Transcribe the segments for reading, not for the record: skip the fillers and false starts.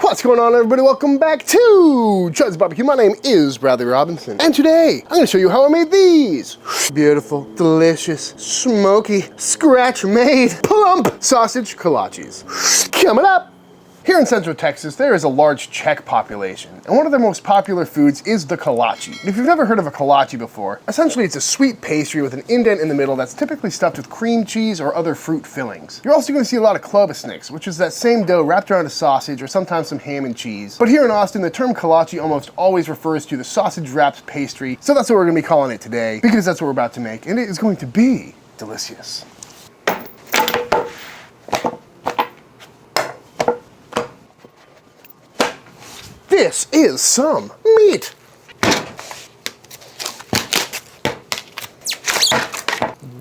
What's going on, everybody? Welcome back to Chuds BBQ. My name is Bradley Robinson, and today I'm going to show you how I made these beautiful, delicious, smoky, scratch-made, plump sausage kolaches. Coming up! Here in Central Texas, there is a large Czech population, and one of their most popular foods is the kolache. If you've never heard of a kolache before, essentially it's a sweet pastry with an indent in the middle that's typically stuffed with cream cheese or other fruit fillings. You're also going to see a lot of klobasniks, which is that same dough wrapped around a sausage or sometimes some ham and cheese. But here in Austin, the term kolache almost always refers to the sausage-wrapped pastry, so that's what we're going to be calling it today, because that's what we're about to make, and it is going to be delicious. This is some meat.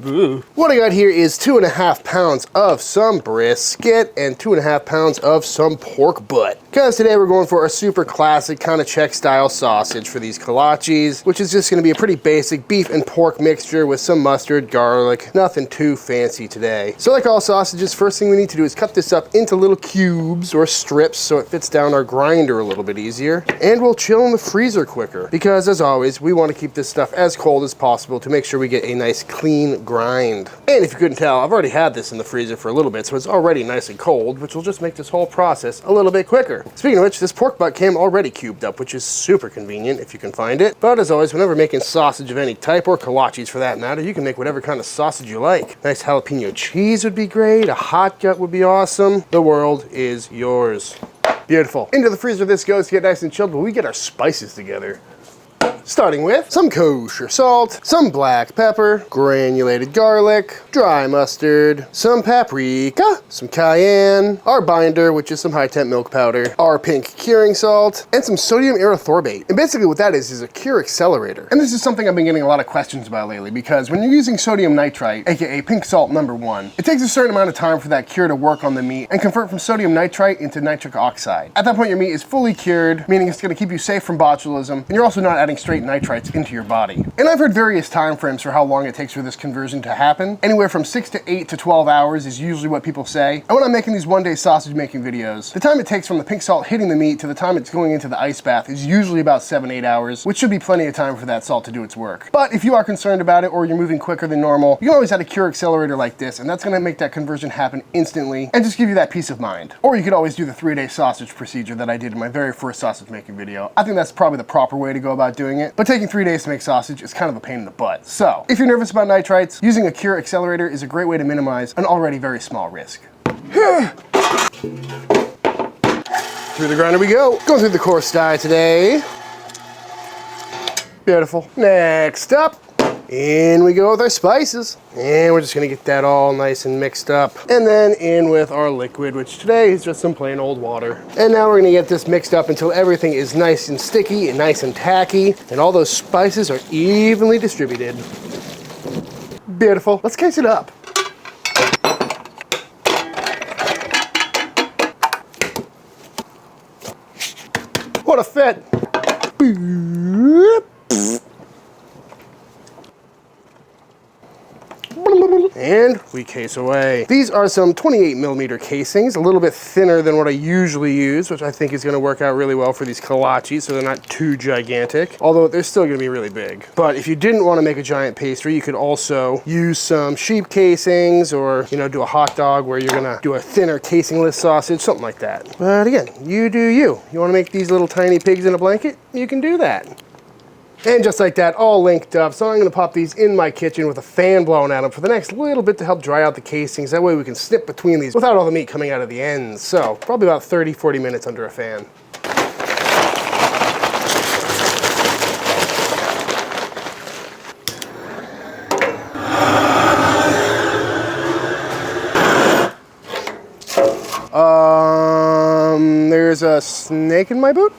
Ooh. What I got here is 2.5 pounds of some brisket and 2.5 pounds of some pork butt. Because today we're going for a super classic kind of Czech style sausage for these kolaches, which is just going to be a pretty basic beef and pork mixture with some mustard, garlic, nothing too fancy today. So like all sausages, first thing we need to do is cut this up into little cubes or strips so it fits down our grinder a little bit easier. And we'll chill in the freezer quicker because, as always, we want to keep this stuff as cold as possible to make sure we get a nice clean grind. And if you couldn't tell, I've already had this in the freezer for a little bit, so it's already nice and cold, which will just make this whole process a little bit quicker. Speaking of which, this pork butt came already cubed up, which is super convenient if you can find it. But as always, whenever making sausage of any type, or kolaches for that matter, you can make whatever kind of sausage you like. Nice jalapeno cheese would be great, a hot gut would be awesome. The world is yours. Beautiful. Into the freezer this goes to get nice and chilled, but we get our spices together. Starting with some kosher salt, some black pepper, granulated garlic, dry mustard, some paprika, some cayenne, our binder, which is some high temp milk powder, our pink curing salt, and some sodium erythorbate. And basically what that is a cure accelerator. And this is something I've been getting a lot of questions about lately, because when you're using sodium nitrite, aka pink salt #1, it takes a certain amount of time for that cure to work on the meat and convert from sodium nitrite into nitric oxide. At that point, your meat is fully cured, meaning it's going to keep you safe from botulism, and you're also not adding straight nitrites into your body. And I've heard various time frames for how long it takes for this conversion to happen. Anywhere from 6 to 8 to 12 hours is usually what people say. And when I'm making these one-day sausage making videos, the time it takes from the pink salt hitting the meat to the time it's going into the ice bath is usually about 7-8 hours, which should be plenty of time for that salt to do its work. But if you are concerned about it, or you're moving quicker than normal, you can always add a cure accelerator like this, and that's going to make that conversion happen instantly and just give you that peace of mind. Or you could always do the 3-day sausage procedure that I did in my very first sausage making video. I think that's probably the proper way to go about doing it. But taking 3 days to make sausage is kind of a pain in the butt. So, if you're nervous about nitrites, using a cure accelerator is a great way to minimize an already very small risk. Through the grinder we go. Going through the coarse sty today. Beautiful. Next up, in we go with our spices. And we're just gonna get that all nice and mixed up. And then in with our liquid, which today is just some plain old water. And now we're gonna get this mixed up until everything is nice and sticky and nice and tacky, and all those spices are evenly distributed. Beautiful. Let's case it up. What a fit. And we case away. These are some 28mm casings, a little bit thinner than what I usually use, which I think is going to work out really well for these kolaches, so they're not too gigantic, although they're still going to be really big. But if you didn't want to make a giant pastry, you could also use some sheep casings, or, you know, do a hot dog where you're going to do a thinner casingless sausage, something like that. But again, you do you. You want to make these little tiny pigs in a blanket? You can do that. And just like that, all linked up. So I'm gonna pop these in my kitchen with a fan blowing at them for the next little bit to help dry out the casings. That way we can snip between these without all the meat coming out of the ends. So probably about 30-40 minutes under a fan. There's a snake in my boot?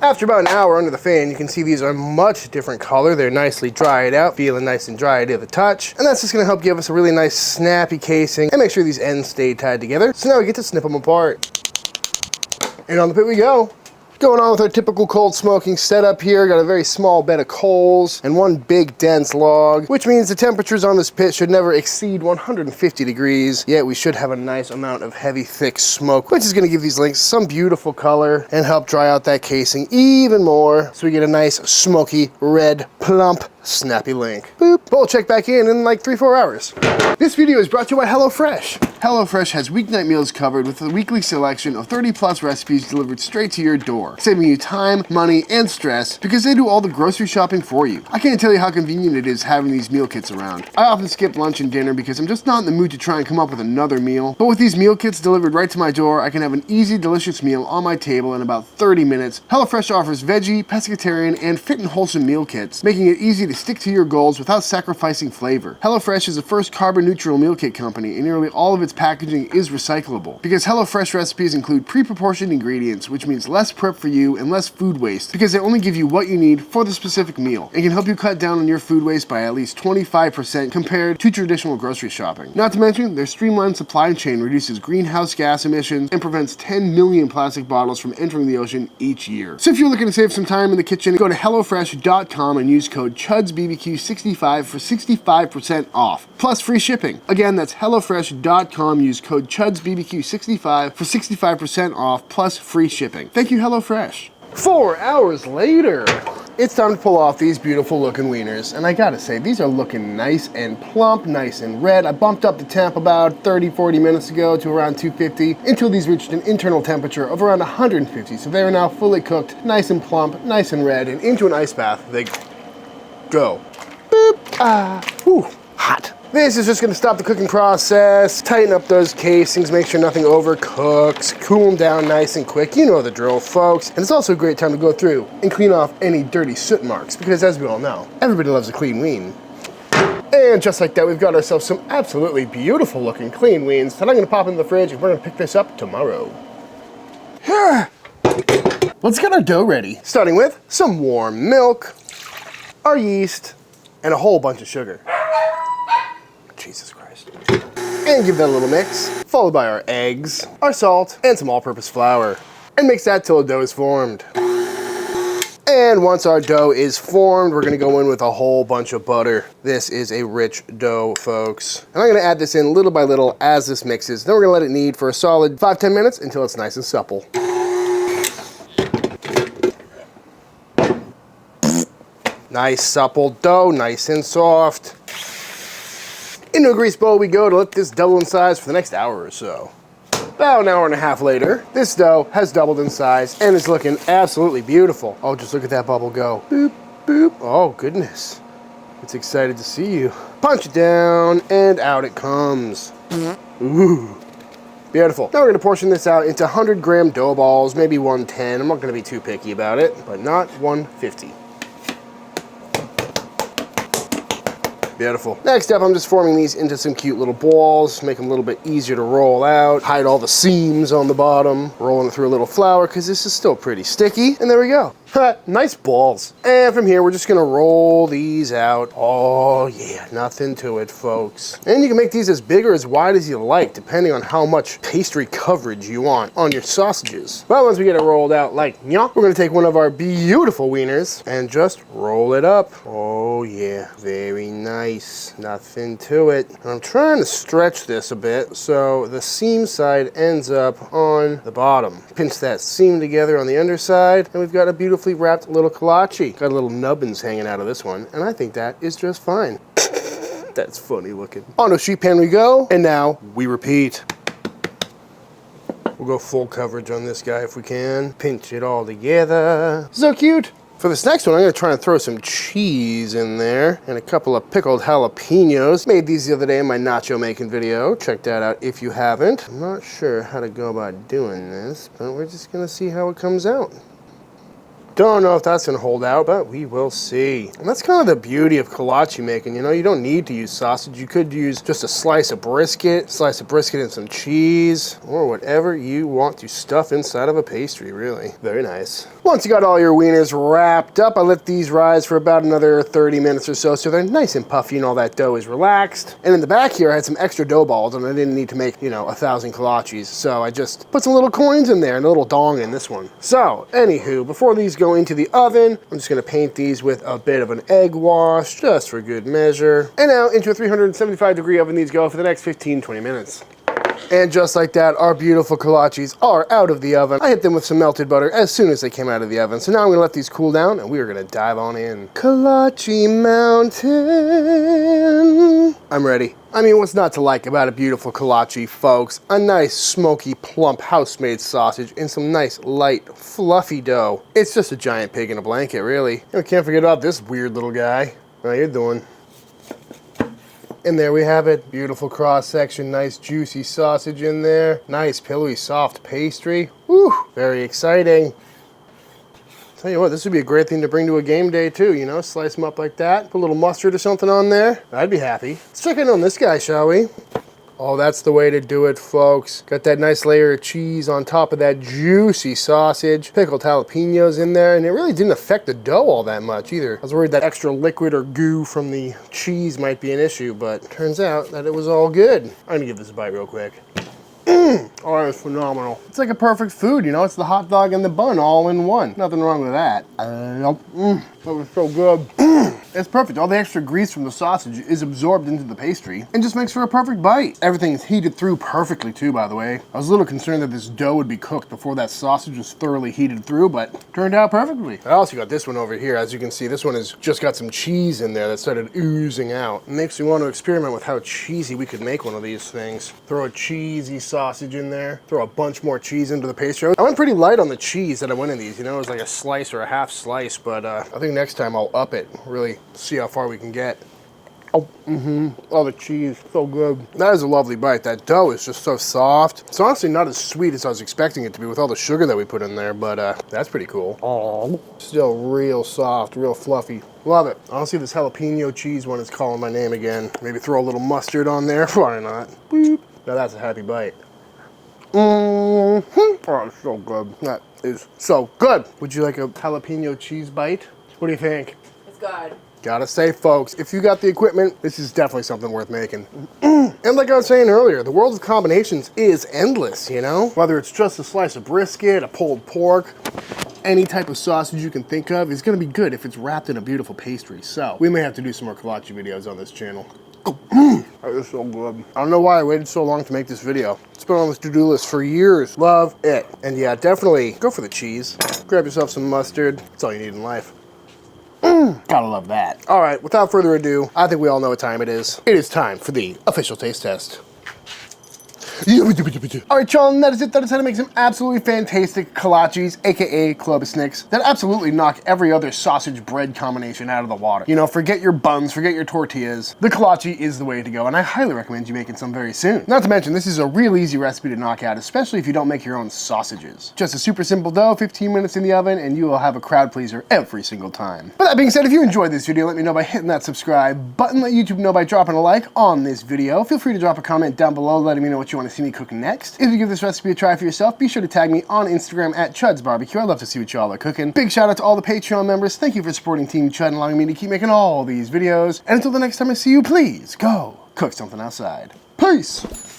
After about an hour under the fan, you can see these are a much different color. They're nicely dried out, feeling nice and dry to the touch. And that's just gonna help give us a really nice snappy casing and make sure these ends stay tied together. So now we get to snip them apart. And on the pit we go. Going on with our typical cold smoking setup here, got a very small bed of coals and one big dense log, which means the temperatures on this pit should never exceed 150 degrees, yet we should have a nice amount of heavy, thick smoke, which is gonna give these links some beautiful color and help dry out that casing even more, so we get a nice, smoky, red, plump, snappy link. Boop. But we'll check back in like 3-4 hours. This video is brought to you by HelloFresh. HelloFresh has weeknight meals covered with a weekly selection of 30+ recipes delivered straight to your door, saving you time, money, and stress because they do all the grocery shopping for you. I can't tell you how convenient it is having these meal kits around. I often skip lunch and dinner because I'm just not in the mood to try and come up with another meal. But with these meal kits delivered right to my door, I can have an easy, delicious meal on my table in about 30 minutes. HelloFresh offers veggie, pescatarian, and fit and wholesome meal kits, making it easy to stick to your goals without sacrificing flavor. HelloFresh is the first carbon neutral meal kit company, and nearly all of its packaging is recyclable. Because HelloFresh recipes include pre-proportioned ingredients, which means less prep for you and less food waste, because they only give you what you need for the specific meal, and can help you cut down on your food waste by at least 25% compared to traditional grocery shopping. Not to mention, their streamlined supply chain reduces greenhouse gas emissions and prevents 10 million plastic bottles from entering the ocean each year. So if you're looking to save some time in the kitchen, go to HelloFresh.com and use code ChudsBBQ65 for 65% off, plus free shipping. Again, that's HelloFresh.com, use code ChudsBBQ65 for 65% off, plus free shipping. Thank you, HelloFresh. 4 hours later, it's time to pull off these beautiful looking wieners. And I gotta say, these are looking nice and plump, nice and red. I bumped up the temp about 30-40 minutes ago to around 250 until these reached an internal temperature of around 150. So they are now fully cooked, nice and plump, nice and red, and into an ice bath they go. Boop. Whew, hot. This is just gonna stop the cooking process, tighten up those casings, make sure nothing overcooks, cool them down nice and quick. You know the drill, folks. And it's also a great time to go through and clean off any dirty soot marks, because as we all know, everybody loves a clean wien. And just like that, we've got ourselves some absolutely beautiful looking clean wiens that I'm gonna pop in the fridge and we're gonna pick this up tomorrow. Let's get our dough ready. Starting with some warm milk, our yeast, and a whole bunch of sugar. Jesus Christ. And give that a little mix, followed by our eggs, our salt, and some all-purpose flour. And mix that till the dough is formed. And once our dough is formed, we're gonna go in with a whole bunch of butter. This is a rich dough, folks. And I'm gonna add this in little by little as this mixes. Then we're gonna let it knead for a solid 5-10 minutes until it's nice and supple. Nice supple dough, nice and soft. Into a grease bowl we go to let this double in size for the next hour or so. About an hour and a half later, this dough has doubled in size and is looking absolutely beautiful. Oh, just look at that bubble go. Boop, boop. Oh, goodness. It's excited to see you. Punch it down and out it comes. Ooh. Beautiful. Now we're gonna portion this out into 100-gram dough balls, maybe 110. I'm not gonna be too picky about it, but not 150. Beautiful. Next up, I'm just forming these into some cute little balls, make them a little bit easier to roll out, hide all the seams on the bottom, rolling it through a little flour because this is still pretty sticky, and there we go. Nice balls. And from here, we're just gonna roll these out. Oh yeah, nothing to it, folks. And you can make these as big or as wide as you like, depending on how much pastry coverage you want on your sausages. Well, once we get it rolled out like nyah, we're gonna take one of our beautiful wieners and just roll it up. Oh yeah, very nice. Nothing to it. I'm trying to stretch this a bit so the seam side ends up on the bottom. Pinch that seam together on the underside, and we've got a beautiful wrapped little kolache. Got a little nubbins hanging out of this one, and I think that is just fine. That's funny looking. On a sheet pan we go, and now we repeat. We'll go full coverage on this guy if we can. Pinch it all together. So cute. For this next one, I'm gonna try and throw some cheese in there and a couple of pickled jalapenos. Made these the other day in my nacho making video. Check that out if you haven't. I'm not sure how to go about doing this, but we're just gonna see how it comes out. Don't know if that's gonna hold out, but we will see. And that's kind of the beauty of kolache making, you know, you don't need to use sausage. You could use just a slice of brisket and some cheese, or whatever you want to stuff inside of a pastry, really. Very nice. Once you got all your wieners wrapped up, I let these rise for about another 30 minutes or so they're nice and puffy and all that dough is relaxed. And in the back here, I had some extra dough balls and I didn't need to make, you know, 1,000 kolaches. So I just put some little coins in there and a little dong in this one. So, anywho, before these go into the oven, I'm just gonna paint these with a bit of an egg wash, just for good measure. And now into a 375-degree oven these go for the next 15-20 minutes. And just like that, our beautiful kolaches are out of the oven. I hit them with some melted butter as soon as they came out of the oven. So now I'm gonna let these cool down and we are gonna dive on in. Kolache Mountain. I'm ready. I mean, what's not to like about a beautiful kolache, folks? A nice, smoky, plump, house-made sausage and some nice, light, fluffy dough. It's just a giant pig in a blanket, really. And we can't forget about this weird little guy. How you doing? And there we have it. Beautiful cross-section, nice juicy sausage in there. Nice, pillowy, soft pastry. Woo, very exciting. Tell you what, this would be a great thing to bring to a game day too, you know, slice them up like that, put a little mustard or something on there. I'd be happy. Let's check in on this guy, shall we? Oh, that's the way to do it, folks. Got that nice layer of cheese on top of that juicy sausage. Pickled jalapenos in there, and it really didn't affect the dough all that much either. I was worried that extra liquid or goo from the cheese might be an issue, but turns out that it was all good. I'm gonna give this a bite real quick. Oh, that was phenomenal. It's like a perfect food, you know? It's the hot dog and the bun all in one. Nothing wrong with that. That was so good. It's perfect. All the extra grease from the sausage is absorbed into the pastry and just makes for a perfect bite. Everything's heated through perfectly too, by the way. I was a little concerned that this dough would be cooked before that sausage was thoroughly heated through, but turned out perfectly. I also got this one over here. As you can see, this one has just got some cheese in there that started oozing out. It makes me want to experiment with how cheesy we could make one of these things. Throw a cheesy sausage in there, throw a bunch more cheese into the pastry. I went pretty light on the cheese that I went in these, you know, it was like a slice or a half slice, but I think next time I'll up it, really see how far we can get. Oh, oh, the cheese, so good. That is a lovely bite. That dough is just so soft. It's honestly not as sweet as I was expecting it to be with all the sugar that we put in there, but that's pretty cool. Oh, still real soft, real fluffy. Love it. Honestly, this jalapeno cheese one is calling my name again. Maybe throw a little mustard on there. Why not? Boop. Now that's a happy bite. Oh, it's so good. That is so good. Would you like a jalapeno cheese bite? What do you think? It's good. Gotta say, folks, if you got the equipment, this is definitely something worth making. And like I was saying earlier, the world of combinations is endless, you know? Whether it's just a slice of brisket, a pulled pork, any type of sausage you can think of is gonna be good if it's wrapped in a beautiful pastry. So we may have to do some more kolache videos on this channel. That is so good. I don't know why I waited so long to make this video. It's been on this to-do list for years. Love it. And yeah, definitely go for the cheese. Grab yourself some mustard. That's all you need in life. Gotta love that. All right, without further ado, I think we all know what time it is. It is time for the official taste test. All right, y'all, that is it. That is how to make some absolutely fantastic kolaches, aka klobasnicks, that absolutely knock every other sausage bread combination out of the water. You know, forget your buns, forget your tortillas. The kolache is the way to go, and I highly recommend you making some very soon. Not to mention, this is a real easy recipe to knock out, especially if you don't make your own sausages. Just a super simple dough, 15 minutes in the oven, and you will have a crowd pleaser every single time. But that being said, if you enjoyed this video, let me know by hitting that subscribe button. Let YouTube know by dropping a like on this video. Feel free to drop a comment down below letting me know what you want to see me cook next. If you give this recipe a try for yourself, be sure to tag me on Instagram at Chuds BBQ. I'd love to see what y'all are cooking. Big shout out to all the Patreon members. Thank you for supporting Team Chud and allowing me to keep making all these videos. And until the next time I see you, please go cook something outside. Peace!